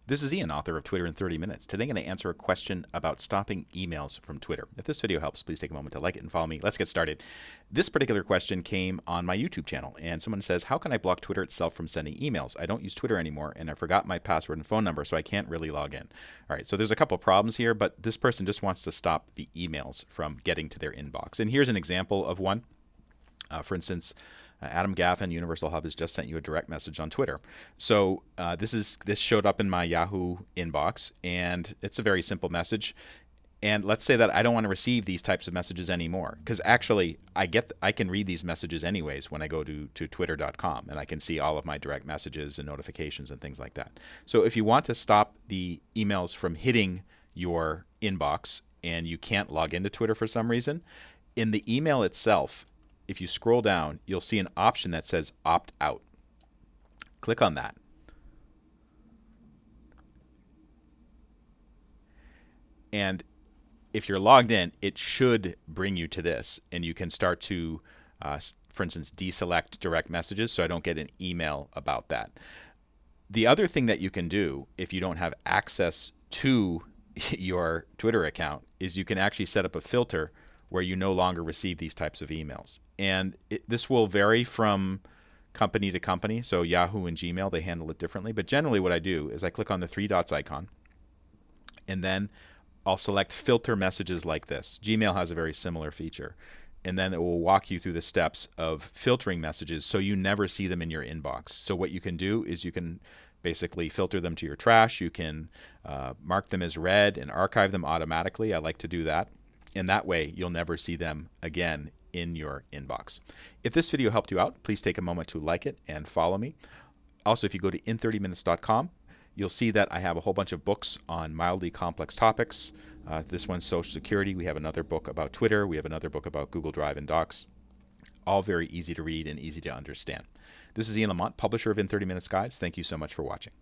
This is Ian, author of Twitter in 30 Minutes. Today I'm going to answer a question about stopping emails from Twitter. If this video helps, please take a moment to like it and follow me. Let's get started. This particular question came on my YouTube channel, and someone says, how can I block Twitter itself from sending emails? I don't use Twitter anymore, and I forgot my password and phone number, so I can't really log in. All right, so there's a couple problems here, but this person just wants to stop the emails from getting to their inbox. And here's an example of one. For instance, Adam Gaffin, Universal Hub, has just sent you a direct message on Twitter. So this showed up in my Yahoo inbox, and it's a very simple message. And let's say that I don't want to receive these types of messages anymore, because actually I can read these messages anyways when I go to twitter.com, and I can see all of my direct messages and notifications and things like that. So if you want to stop the emails from hitting your inbox and you can't log into Twitter for some reason, in the email itself, if you scroll down, you'll see an option that says opt out. Click on that. And if you're logged in, it should bring you to this, and you can start to, for instance, deselect direct messages so I don't get an email about that. The other thing that you can do if you don't have access to your Twitter account is you can actually set up a filter where you no longer receive these types of emails. And this will vary from company to company. So Yahoo and Gmail, they handle it differently. But generally what I do is I click on the three dots icon, and then I'll select filter messages like this. Gmail has a very similar feature. And then it will walk you through the steps of filtering messages so you never see them in your inbox. So what you can do is you can basically filter them to your trash. You can mark them as read and archive them automatically. I like to do that. And that way, you'll never see them again in your inbox. If this video helped you out, please take a moment to like it and follow me. Also, if you go to in30minutes.com, you'll see that I have a whole bunch of books on mildly complex topics. This one's Social Security. We have another book about Twitter. We have another book about Google Drive and Docs. All very easy to read and easy to understand. This is Ian Lamont, publisher of In 30 Minutes Guides. Thank you so much for watching.